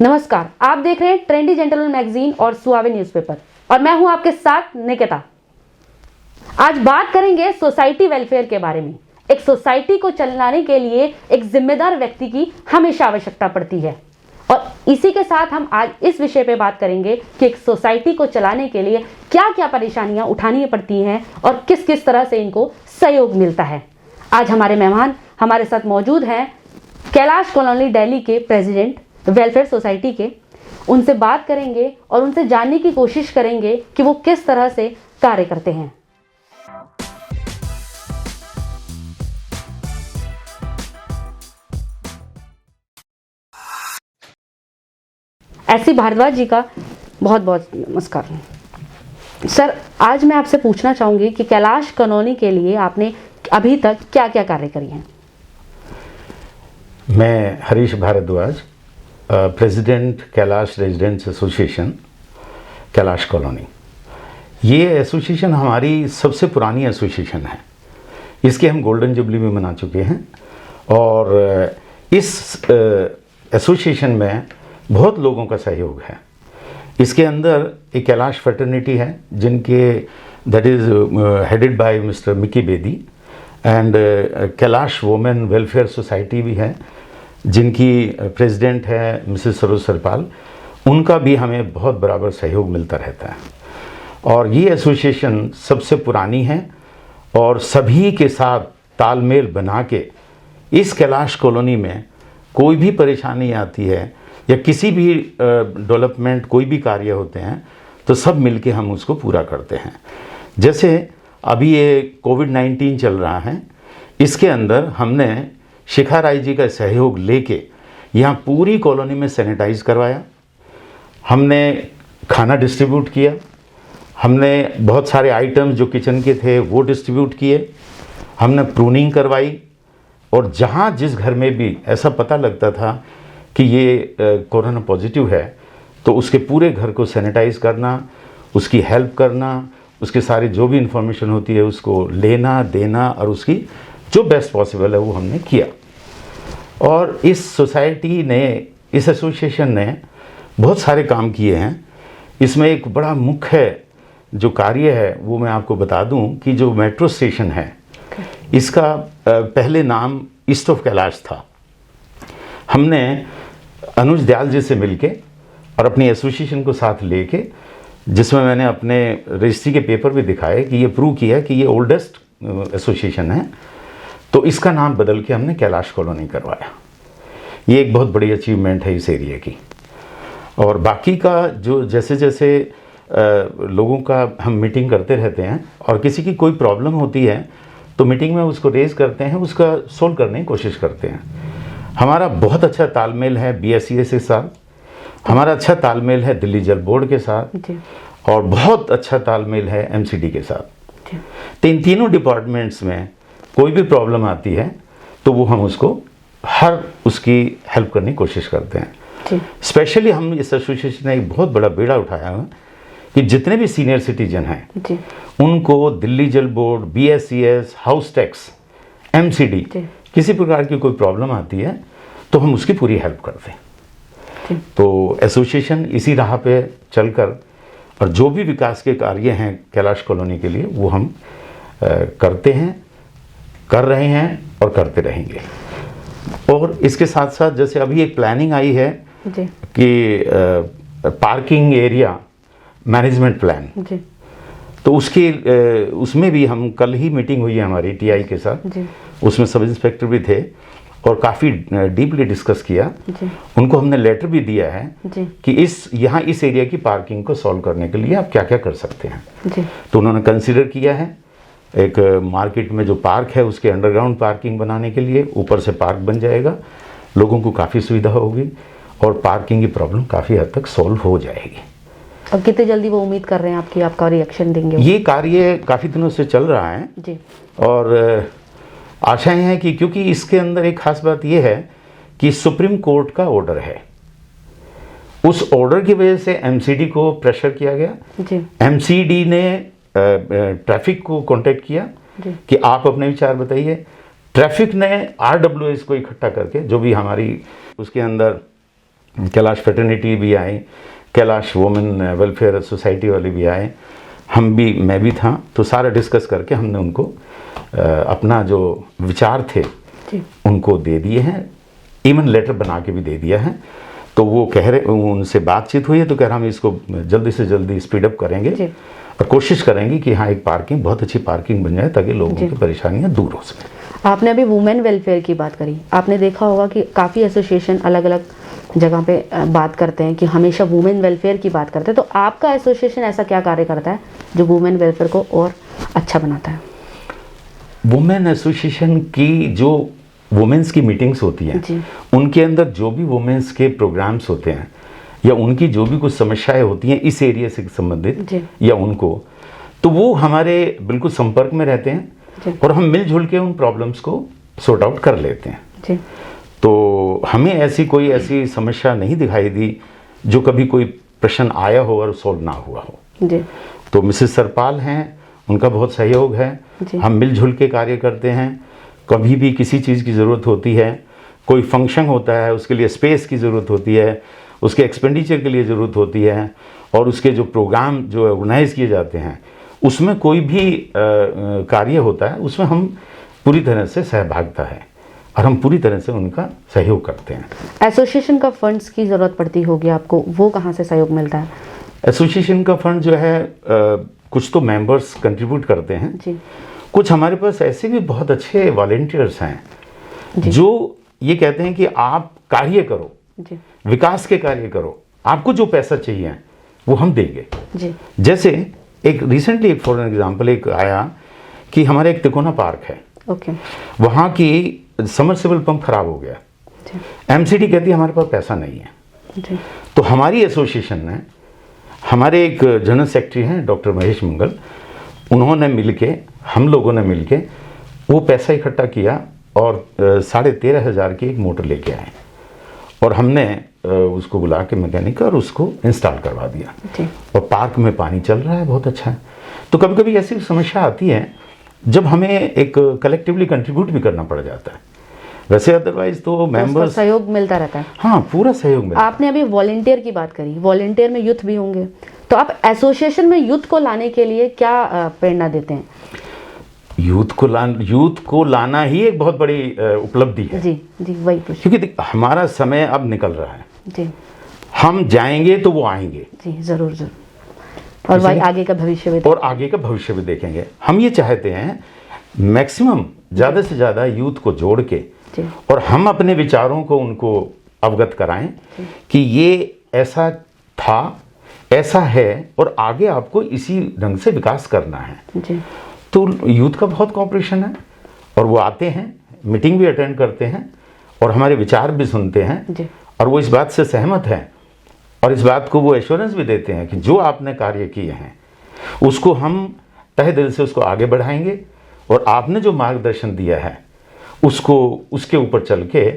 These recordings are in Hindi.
नमस्कार, आप देख रहे हैं ट्रेंडी जेंटलमैन मैगजीन और सुआवे न्यूज़पेपर और मैं हूं आपके साथ निकिता। आज बात करेंगे सोसाइटी वेलफेयर के बारे में। एक सोसाइटी को चलाने के लिए एक जिम्मेदार व्यक्ति की हमेशा आवश्यकता पड़ती है और इसी के साथ हम आज इस विषय पे बात करेंगे कि एक सोसाइटी को चलाने के लिए क्या क्या परेशानियां उठानी पड़ती हैं और किस किस तरह से इनको सहयोग मिलता है। आज हमारे मेहमान हमारे साथ मौजूद हैं कैलाश कॉलोनी दिल्ली के प्रेसिडेंट वेलफेयर सोसाइटी के। उनसे बात करेंगे और उनसे जानने की कोशिश करेंगे कि वो किस तरह से कार्य करते हैं। ऐसी भारद्वाज जी का बहुत बहुत नमस्कार। सर, आज मैं आपसे पूछना चाहूंगी कि कैलाश कॉलोनी के लिए आपने अभी तक क्या क्या कार्य करे हैं। मैं Harish Bhardwaj, president Kailash residents association Kailash colony. ये एसोसिएशन हमारी सबसे पुरानी एसोसिएशन है। इसके हम गोल्डन जुबली भी मना चुके हैं और इस एसोसिएशन में बहुत लोगों का सहयोग है। इसके अंदर एक कैलाश फ्रेटर्निटी है जिनके that is headed by mister Mickey Bedi and Kailash women welfare society भी है जिनकी प्रेसिडेंट है मिसेस सरोज सरपाल। उनका भी हमें बहुत बराबर सहयोग मिलता रहता है और ये एसोसिएशन सबसे पुरानी है और सभी के साथ तालमेल बना के इस कैलाश कॉलोनी में कोई भी परेशानी आती है या किसी भी डेवलपमेंट कोई भी कार्य होते हैं तो सब मिलके हम उसको पूरा करते हैं। जैसे अभी ये कोविड-19 चल रहा है, इसके अंदर हमने शिखा राय जी का सहयोग लेके यहाँ पूरी कॉलोनी में सैनिटाइज करवाया, हमने खाना डिस्ट्रीब्यूट किया, हमने बहुत सारे आइटम्स जो किचन के थे वो डिस्ट्रीब्यूट किए, हमने प्रूनिंग करवाई और जहाँ जिस घर में भी ऐसा पता लगता था कि ये कोरोना पॉजिटिव है तो उसके पूरे घर को सैनिटाइज करना, उसकी हेल्प करना, उसके सारे जो भी इंफॉर्मेशन होती है उसको लेना देना और उसकी जो बेस्ट पॉसिबल है वो हमने किया। और इस सोसाइटी ने, इस एसोसिएशन ने बहुत सारे काम किए हैं। इसमें एक बड़ा मुख्य जो कार्य है वो मैं आपको बता दूं कि जो मेट्रो स्टेशन है इसका पहले नाम ईस्ट ऑफ कैलाश था। हमने अनुज दयाल जी से मिलके और अपनी एसोसिएशन को साथ लेके, जिसमें मैंने अपने रजिस्ट्री के पेपर भी दिखाए कि ये प्रूव किया कि ये ओल्डेस्ट एसोसिएशन है, तो इसका नाम बदल के हमने कैलाश कॉलोनी करवाया। ये एक बहुत बड़ी अचीवमेंट है इस एरिया की। और बाकी का जो जैसे जैसे लोगों का हम मीटिंग करते रहते हैं और किसी की कोई प्रॉब्लम होती है तो मीटिंग में उसको रेज करते हैं, उसका सोल्व करने की कोशिश करते हैं। हमारा बहुत अच्छा तालमेल है BSES के साथ, हमारा अच्छा तालमेल है दिल्ली जल बोर्ड के साथ और बहुत अच्छा तालमेल है MCD के साथ। तो इन तीनों डिपार्टमेंट्स में कोई भी प्रॉब्लम आती है तो वो हम उसको हर उसकी हेल्प करने की कोशिश करते हैं। स्पेशली हम इस एसोसिएशन ने एक बहुत बड़ा बेड़ा उठाया है कि जितने भी सीनियर सिटीजन हैं उनको दिल्ली जल board, BSES, house tax, MCD किसी प्रकार की कोई प्रॉब्लम आती है तो हम उसकी पूरी हेल्प करते हैं। तो एसोसिएशन इसी राह पे चलकर और जो भी विकास के कार्य हैं कैलाश कॉलोनी के लिए वो हम करते हैं, कर रहे हैं और करते रहेंगे। और इसके साथ साथ जैसे अभी एक प्लानिंग आई है कि पार्किंग एरिया मैनेजमेंट प्लान, तो उसमें भी हम कल ही मीटिंग हुई है हमारी TI के साथ, उसमें सब इंस्पेक्टर भी थे और काफ़ी डीपली डिस्कस किया। उनको हमने लेटर भी दिया है कि यहाँ इस एरिया की पार्किंग को सॉल्व करने के लिए आप क्या क्या कर सकते हैं। तो उन्होंने कंसिडर किया है एक मार्केट में जो पार्क है उसके अंडरग्राउंड पार्किंग बनाने के लिए, ऊपर से पार्क बन जाएगा, लोगों को काफ़ी सुविधा होगी और पार्किंग की प्रॉब्लम काफ़ी हद तक सॉल्व हो जाएगी। और कितनी जल्दी वो उम्मीद कर रहे हैं आपकी आपका रिएक्शन देंगे? ये कार्य काफ़ी दिनों से चल रहा है जी और आशाएं हैं कि क्योंकि इसके अंदर एक खास बात ये है कि सुप्रीम कोर्ट का ऑर्डर है, उस ऑर्डर की वजह से MCD को प्रेशर किया गया जी। MCD ने ट्रैफिक को कांटेक्ट किया कि आप अपने विचार बताइए। ट्रैफिक ने RWS को इकट्ठा करके, जो भी हमारी उसके अंदर कैलाश फ्रेटर्निटी भी आए, कैलाश वुमेन वेलफेयर सोसाइटी वाले भी आए, मैं भी था। तो सारा डिस्कस करके हमने उनको अपना जो विचार थे उनको दे दिए हैं, इवन लेटर बना के भी दे दिया है। तो वो कह रहे, उनसे बातचीत हुई है तो कह रहा हम इसको जल्दी से जल्दी स्पीड अप करेंगे और कोशिश करेंगे कि हाँ एक पार्किंग, बहुत अच्छी पार्किंग बन जाए ताकि लोगों की परेशानियां दूर हो सके। आपने अभी वुमेन वेलफेयर की बात करी, आपने देखा होगा कि काफ़ी एसोसिएशन अलग अलग जगह पे बात करते हैं कि हमेशा वुमेन वेलफेयर की बात करते हैं, तो आपका एसोसिएशन ऐसा क्या कार्य करता है जो वुमेन वेलफेयर को और अच्छा बनाता है? वुमेन एसोसिएशन की जो वुमेन्स की मीटिंग्स होती हैं, उनके अंदर जो भी वुमेन्स के प्रोग्राम्स होते हैं या उनकी जो भी कुछ समस्याएं होती हैं इस एरिया से संबंधित या उनको, तो वो हमारे बिल्कुल संपर्क में रहते हैं और हम मिलजुल के उन प्रॉब्लम्स को सॉर्ट आउट कर लेते हैं। तो हमें ऐसी समस्या नहीं दिखाई दी जो कभी कोई प्रश्न आया हो और सॉल्व ना हुआ हो। तो मिसेस सरपाल हैं, उनका बहुत सहयोग है, हम मिलजुल के कार्य करते हैं। कभी भी किसी चीज़ की ज़रूरत होती है, कोई फंक्शन होता है, उसके लिए स्पेस की ज़रूरत होती है, उसके एक्सपेंडिचर के लिए ज़रूरत होती है, और उसके जो प्रोग्राम जो ऑर्गेनाइज किए जाते हैं उसमें कोई भी कार्य होता है उसमें हम पूरी तरह से सहभागिता है और हम पूरी तरह से उनका सहयोग करते हैं। एसोसिएशन का फंड्स की ज़रूरत पड़ती होगी आपको, वो कहाँ से सहयोग मिलता है? एसोसिएशन का फंड जो है कुछ तो मेंबर्स कंट्रीब्यूट करते हैं कुछ हमारे पास ऐसे भी बहुत अच्छे वॉलंटियर्स हैं जो ये कहते हैं कि आप कार्य करो, विकास के कार्य करो, आपको जो पैसा चाहिए वो हम देंगे। जैसे एक रिसेंटली एक फॉर एग्जांपल एक आया कि हमारे एक तिकोना पार्क है, वहाँ की समरसेबल पंप खराब हो गया, एमसीडी कहती है हमारे पास पैसा नहीं है। तो हमारी एसोसिएशन ने, हमारे एक जनरल सेक्रेटरी हैं डॉक्टर महेश मंगल, उन्होंने मिलके, हम लोगों ने मिलके वो पैसा इकट्ठा किया और 13,500 की एक मोटर लेके आए और हमने उसको बुला के मैकेनिक और उसको इंस्टॉल करवा दिया और पार्क में पानी चल रहा है, बहुत अच्छा है। तो कभी कभी ऐसी समस्या आती है जब हमें एक कलेक्टिवली कंट्रीब्यूट भी करना पड़ जाता है, वैसे अदरवाइज तो मेंबर्स सहयोग मिलता रहता है। हाँ, पूरा सहयोग मिलता है। आपने अभी वॉलंटियर की बात करी, वॉलंटियर में यूथ भी होंगे, तो आप एसोसिएशन में यूथ को लाने के लिए क्या प्रेरणा देते हैं? यूथ को लाना ही एक बहुत बड़ी उपलब्धि है। जी वही पूछ, क्योंकि हमारा समय अब निकल रहा है, हम जाएंगे तो वो आएंगे। जरूर और वही आगे का भविष्य भी, और आगे का भविष्य भी देखेंगे। हम ये चाहते हैं मैक्सिमम ज़्यादा से ज़्यादा यूथ को जोड़ के और हम अपने विचारों को उनको अवगत कराएं कि ये ऐसा था, ऐसा है और आगे आपको इसी ढंग से विकास करना है। तो यूथ का बहुत कॉपरेशन है और वो आते हैं, मीटिंग भी अटेंड करते हैं और हमारे विचार भी सुनते हैं और वो इस बात से सहमत हैं और इस बात को वो एश्योरेंस भी देते हैं कि जो आपने कार्य किए हैं उसको हम तहे दिल से उसको आगे बढ़ाएंगे और आपने जो मार्गदर्शन दिया है उसको उसके ऊपर चल के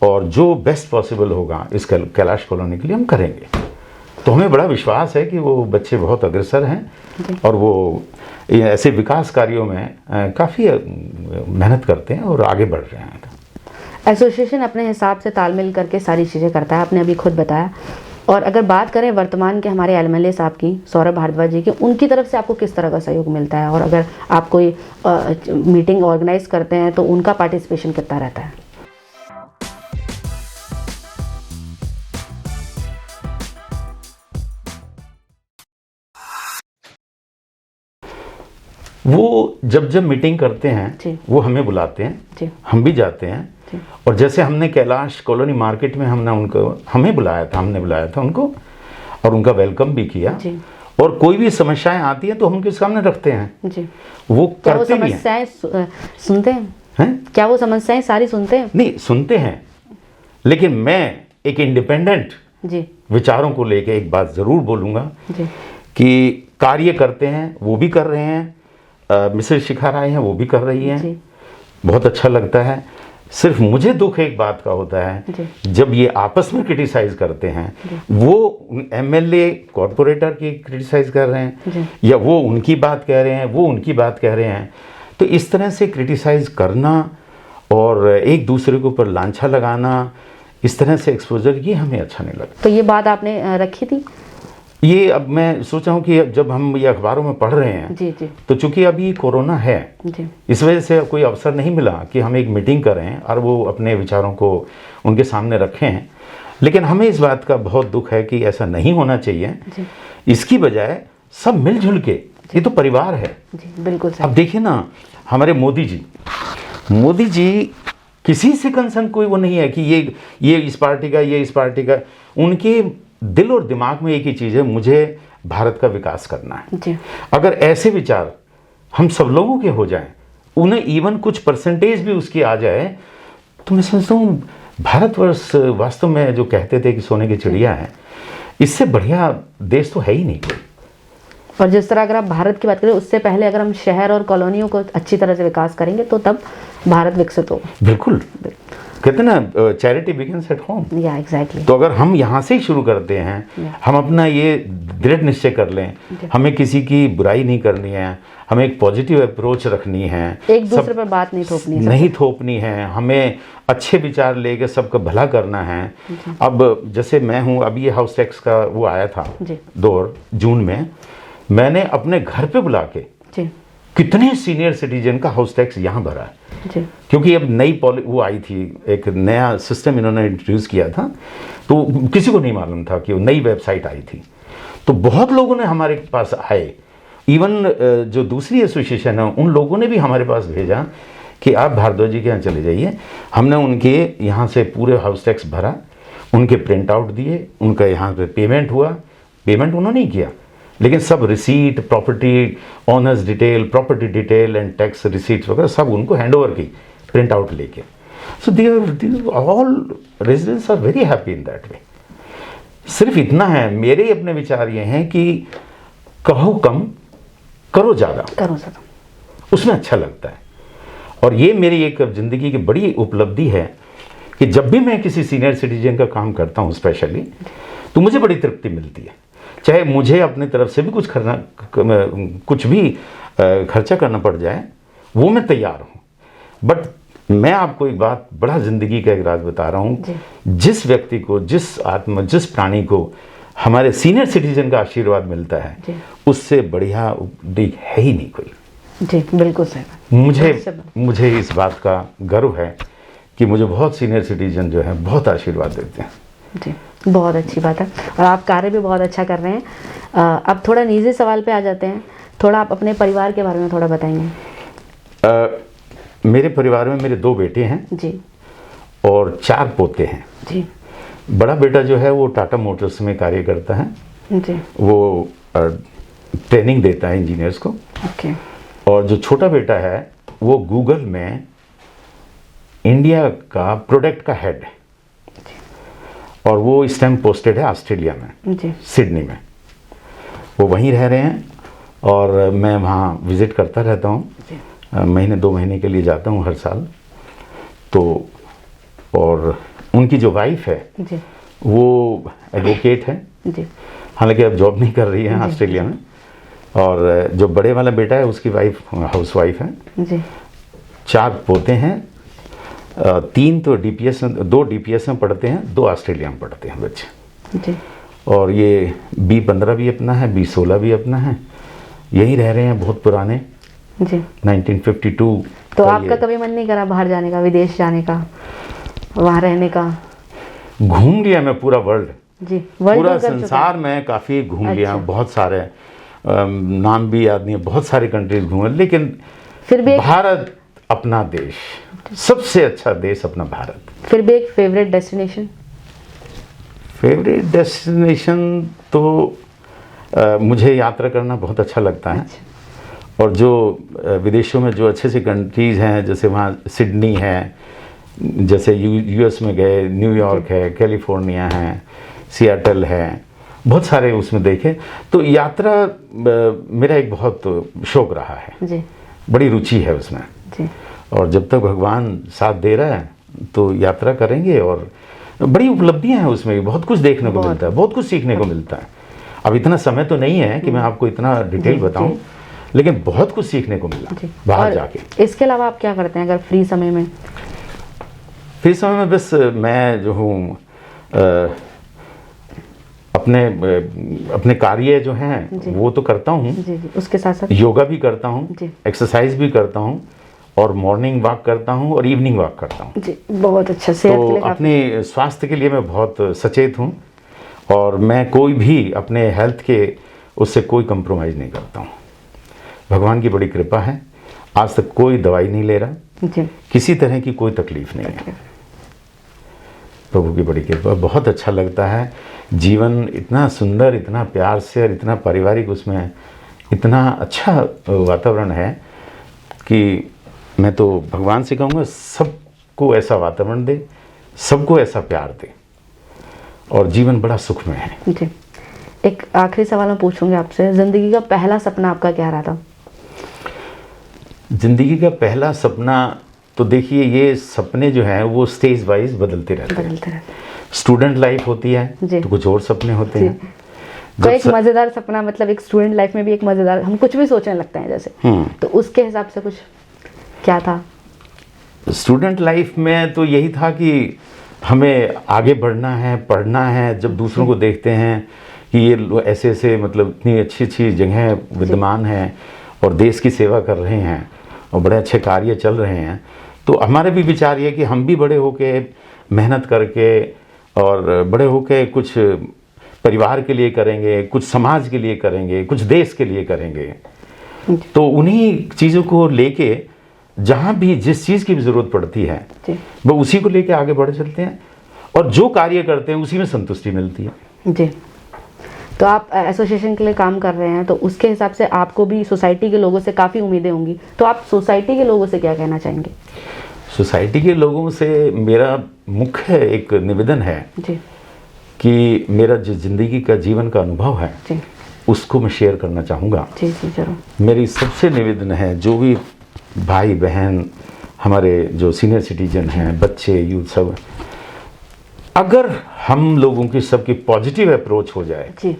और जो बेस्ट पॉसिबल होगा इस कैलाश कॉलोनी के लिए हम करेंगे। तो हमें बड़ा विश्वास है कि वो बच्चे बहुत अग्रसर हैं और वो ऐसे विकास कार्यों में काफ़ी मेहनत करते हैं और आगे बढ़ रहे हैं। एसोसिएशन अपने हिसाब से तालमेल करके सारी चीज़ें करता है, आपने अभी खुद बताया। और अगर बात करें वर्तमान के हमारे एमएलए साहब की, सौरभ भारद्वाज जी की, उनकी तरफ से आपको किस तरह का सहयोग मिलता है? और अगर आप कोई मीटिंग ऑर्गेनाइज करते हैं तो उनका पार्टिसिपेशन कितना रहता है? वो जब मीटिंग करते हैं वो हमें बुलाते हैं, हम भी जाते हैं। और जैसे हमने कैलाश कॉलोनी मार्केट में हमने बुलाया था उनको और उनका वेलकम भी किया। और कोई भी समस्याएं आती हैं तो हम उनके सामने रखते हैं। वो करते भी हैं। सुनते हैं? क्या वो समस्याएं सारी सुनते हैं? नहीं, सुनते हैं, लेकिन मैं एक इंडिपेंडेंट विचारों को लेके एक बात जरूर बोलूंगा कि कार्य करते हैं, वो भी कर रहे हैं, मिसेस शिखा राय हैं वो भी कर रही हैं, बहुत अच्छा लगता है। सिर्फ मुझे दुख एक बात का होता है जब ये आपस में क्रिटिसाइज करते हैं, वो एमएलए कॉर्पोरेटर की क्रिटिसाइज कर रहे हैं या वो उनकी बात कह रहे हैं, वो उनकी बात कह रहे हैं। तो इस तरह से क्रिटिसाइज करना और एक दूसरे के ऊपर लांछा लगाना, इस तरह से एक्सपोजर ये हमें अच्छा नहीं लगता। तो ये बात आपने रखी थी? ये अब मैं सोच रहा हूँ कि जब हम ये अखबारों में पढ़ रहे हैं जी जी तो चूंकि अभी कोरोना है जी इस वजह से कोई अवसर नहीं मिला कि हम एक मीटिंग करें और वो अपने विचारों को उनके सामने रखें, लेकिन हमें इस बात का बहुत दुख है कि ऐसा नहीं होना चाहिए। जी इसकी बजाय सब मिलजुल के, ये तो परिवार है। जी बिल्कुल अब सही। देखिए ना, हमारे मोदी जी किसी से कंसर्न कोई वो नहीं है कि ये इस पार्टी का, ये इस पार्टी का। उनके दिल और दिमाग में एक ही चीज़ है, मुझे भारत का विकास करना है। जी अगर ऐसे विचार हम सब लोगों के हो जाएं, उन्हें इवन कुछ परसेंटेज भी उसकी आ जाए, तो मैं समझता हूँ भारतवर्ष वास्तव में जो कहते थे कि सोने की चिड़िया है, इससे बढ़िया देश तो है ही नहीं कोई। और जिस तरह अगर आप भारत की बात करें, उससे पहले अगर हम शहर और कॉलोनियों को अच्छी तरह से विकास करेंगे तो तब भारत विकसित होगा। बिल्कुल, कहते ना चैरिटी बिगिंस एट होम। या एग्जैक्टली। तो अगर हम यहाँ से ही शुरू करते हैं, हम अपना ये दृढ़ निश्चय कर लें, हमें किसी की बुराई नहीं करनी है, हमें एक पॉजिटिव अप्रोच रखनी है, एक दूसरे पर बात नहीं थोपनी है, नहीं थोपनी है, हमें अच्छे विचार लेके सबका भला करना है। अब जैसे मैं हूँ, अभी ये हाउस टैक्स का वो आया था जी दौर जून में, मैंने अपने घर पे बुला के जी कितने सीनियर सिटीजन का हाउस टैक्स यहाँ भरा है। जी क्योंकि अब नई वो आई थी, एक नया सिस्टम इन्होंने इंट्रोड्यूस किया था, तो किसी को नहीं मालूम था कि वो नई वेबसाइट आई थी। तो बहुत लोगों ने हमारे पास आए, इवन जो दूसरी एसोसिएशन है उन लोगों ने भी हमारे पास भेजा कि आप भारद्वाज जी के यहाँ चले जाइए। हमने उनके यहाँ से पूरे हाउस टैक्स भरा, उनके प्रिंट आउट दिए, उनका यहाँ पे पेमेंट हुआ। पेमेंट उन्होंने ही किया, लेकिन सब receipt, property owners detail, property detail and tax receipts वगैरह सब उनको हैंड ओवर की, प्रिंट आउट लेके। So they all residents are very happy in that way. सिर्फ इतना है, मेरे अपने विचार ये हैं कि कहो कम करो ज़्यादा, उसमें अच्छा लगता है। और ये मेरी एक ज़िंदगी की बड़ी उपलब्धि है कि जब भी मैं किसी सीनियर सिटीजन का काम करता हूँ स्पेशली, तो मुझे बड़ी तृप्ति मिलती है। चाहे मुझे अपनी तरफ से भी कुछ भी खर्चा करना पड़ जाए, वो मैं तैयार हूँ। बट मैं आपको एक बात, बड़ा ज़िंदगी का एक राज बता रहा हूँ, जिस व्यक्ति को, जिस प्राणी को हमारे सीनियर सिटीजन का आशीर्वाद मिलता है, उससे बढ़िया उपदेश है ही नहीं कोई। जी बिल्कुल सही। मुझे इस बात का गर्व है कि मुझे बहुत सीनियर सिटीजन जो है बहुत आशीर्वाद देते हैं। जी बहुत अच्छी बात है, और आप कार्य भी बहुत अच्छा कर रहे हैं। अब थोड़ा निजी सवाल पे आ जाते हैं। थोड़ा आप अपने परिवार के बारे में थोड़ा बताएंगे। मेरे परिवार में मेरे 2 बेटे हैं जी और 4 पोते हैं जी। बड़ा बेटा जो है वो टाटा मोटर्स में कार्य करता है जी। वो ट्रेनिंग देता है इंजीनियर्स को। ओके। और जो छोटा बेटा है वो गूगल में इंडिया का प्रोडक्ट का हेड है, और वो इस टाइम पोस्टेड है ऑस्ट्रेलिया में जी। सिडनी में। वो वहीं रह रहे हैं और मैं वहाँ विज़िट करता रहता हूँ, महीने 2 महीने के लिए जाता हूँ हर साल। तो और उनकी जो वाइफ है जी। वो एडवोकेट है जी। हालांकि अब जॉब नहीं कर रही है ऑस्ट्रेलिया में। और जो बड़े वाला बेटा है उसकी वाइफ हाउस वाइफ है जी। 4 पोते हैं, 3 तो डीपीएस में, 2 डीपीएस में पढ़ते हैं, 2 ऑस्ट्रेलिया में पढ़ते हैं बच्चे जी। और ये B15 भी अपना है, B16 भी अपना है, यहीं रह रहे हैं बहुत पुराने जी। 1952। तो आपका कभी मन नहीं करा बाहर जाने का, विदेश जाने का, वहाँ रहने का? घूम लिया मैं पूरा वर्ल्ड जी, पूरा संसार में काफ़ी घूम लिया। बहुत सारे नाम भी याद नहीं है, बहुत सारे कंट्रीज घूमे, लेकिन फिर भी भारत अपना देश, सबसे अच्छा देश अपना भारत। फिर भी एक फेवरेट डेस्टिनेशन? फेवरेट डेस्टिनेशन तो मुझे यात्रा करना बहुत अच्छा लगता है। और जो विदेशों में जो अच्छे से कंट्रीज़ हैं, जैसे वहाँ सिडनी है, जैसे यूएस में गए, न्यूयॉर्क है, कैलिफोर्निया है, सियाटल है, बहुत सारे उसमें देखे। तो यात्रा मेरा एक बहुत शौक रहा है जी। बड़ी रुचि है उसमें जी। और जब तक भगवान साथ दे रहा है तो यात्रा करेंगे। और बड़ी उपलब्धियां हैं उसमें, बहुत कुछ देखने को मिलता है, बहुत कुछ सीखने को मिलता है। अब इतना समय तो नहीं है कि मैं आपको इतना डिटेल बताऊं, लेकिन बहुत कुछ सीखने को मिला बाहर जाके। इसके अलावा आप क्या करते हैं अगर फ्री समय में? फिर समय में बस मैं जो हूँ अपने कार्य जो हैं वो तो करता हूँ जी जी, उसके साथ साथ योगा भी करता हूँ, जी। एक्सरसाइज भी करता हूँ और मॉर्निंग वॉक करता हूँ और इवनिंग वॉक करता हूँ। जी, बहुत अच्छा। सेहत के तो लिए काफी अपने स्वास्थ्य के लिए मैं बहुत सचेत हूँ और मैं कोई भी अपने हेल्थ के उससे कोई कंप्रोमाइज़ नहीं करता हूँ। भगवान की बड़ी कृपा है, आज तक कोई दवाई नहीं ले रहा, जी। किसी तरह की कोई तकलीफ नहीं है। प्रभु की बड़ी कृपा, बहुत अच्छा लगता है। जीवन इतना सुंदर, इतना प्यार से और इतना पारिवारिक, उसमें इतना अच्छा वातावरण है कि मैं तो भगवान से कहूँगा सबको ऐसा वातावरण दे, सबको ऐसा प्यार दे और जीवन बड़ा सुखमय है। जी, एक आखिरी सवाल मैं पूछूंगी आपसे, जिंदगी का पहला सपना आपका क्या रहा था? जिंदगी का पहला सपना तो देखिए, ये सपने जो हैं वो स्टेज वाइज बदलते रहते हैं। स्टूडेंट लाइफ होती है तो कुछ और सपने होते हैं। तो एक मज़ेदार सपना, मतलब एक स्टूडेंट लाइफ में भी एक मज़ेदार, हम कुछ भी सोचने लगते हैं जैसे, तो उसके हिसाब से कुछ क्या था? स्टूडेंट लाइफ में तो यही था कि हमें आगे बढ़ना है, पढ़ना है। जब दूसरों को देखते हैं कि ये ऐसे ऐसे मतलब इतनी अच्छी अच्छी जगह विद्यमान हैं और देश की सेवा कर रहे हैं और बड़े अच्छे कार्य चल रहे हैं, तो हमारे भी विचार ये कि हम भी बड़े होके मेहनत करके और बड़े होके कुछ परिवार के लिए करेंगे, कुछ समाज के लिए करेंगे, कुछ देश के लिए करेंगे। तो उन्हीं चीज़ों को लेके जहाँ भी जिस चीज़ की भी ज़रूरत पड़ती है वो उसी को लेके आगे बढ़ चलते हैं और जो कार्य करते हैं उसी में संतुष्टि मिलती है। जी, तो आप एसोसिएशन के लिए काम कर रहे हैं, तो उसके हिसाब से आपको भी सोसाइटी के लोगों से काफ़ी उम्मीदें होंगी, तो आप सोसाइटी के लोगों से क्या कहना चाहेंगे? सोसाइटी के लोगों से मेरा मुख्य एक निवेदन है जी, कि मेरा जो ज़िंदगी का जीवन का अनुभव है जी, उसको मैं शेयर करना चाहूँगा। जी जी जरूर। मेरी सबसे निवेदन है, जो भी भाई बहन, हमारे जो सीनियर सिटीजन हैं, बच्चे, यूथ, सब, अगर हम लोगों की सबकी पॉजिटिव अप्रोच हो जाए, जी,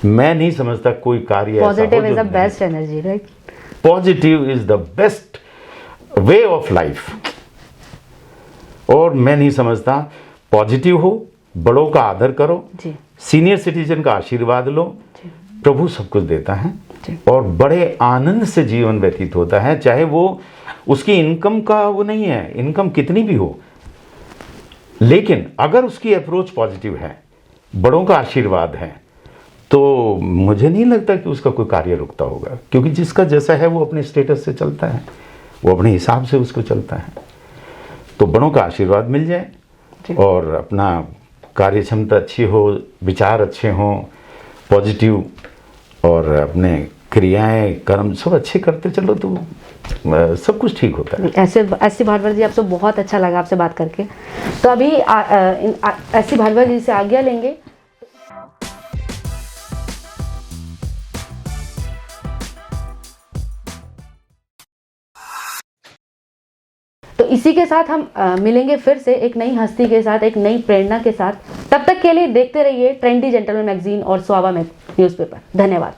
मैं नहीं समझता कोई कार्य positive is the best energy, right? Positive is the best way of life. और मैं नहीं समझता, पॉजिटिव हो, बड़ों का आदर करो, जी, सीनियर सिटीजन का आशीर्वाद लो, प्रभु सब कुछ देता है और बड़े आनंद से जीवन व्यतीत होता है। चाहे वो उसकी इनकम का वो नहीं है, इनकम कितनी भी हो, लेकिन अगर उसकी अप्रोच पॉजिटिव है, बड़ों का आशीर्वाद है, तो मुझे नहीं लगता कि उसका कोई कार्य रुकता होगा। क्योंकि जिसका जैसा है वो अपने स्टेटस से चलता है, वो अपने हिसाब से उसको चलता है। तो बड़ों का आशीर्वाद मिल जाए और अपना कार्य क्षमता अच्छी हो, विचार अच्छे हों, पॉजिटिव, और अपने क्रियाएं कर्म सब अच्छे करते चलो तो सब कुछ ठीक होता है। ऐसी भारद्वाज जी, आपसे बहुत अच्छा लगा आपसे बात करके। तो अभी ऐसी भारद्वाज जी से आज्ञा लेंगे। तो इसी के साथ हम मिलेंगे फिर से एक नई हस्ती के साथ, एक नई प्रेरणा के साथ। तब तक के लिए देखते रहिए ट्रेंडी जेंटलमैन मैगजीन और स्वावा न्यूज़पेपर। धन्यवाद।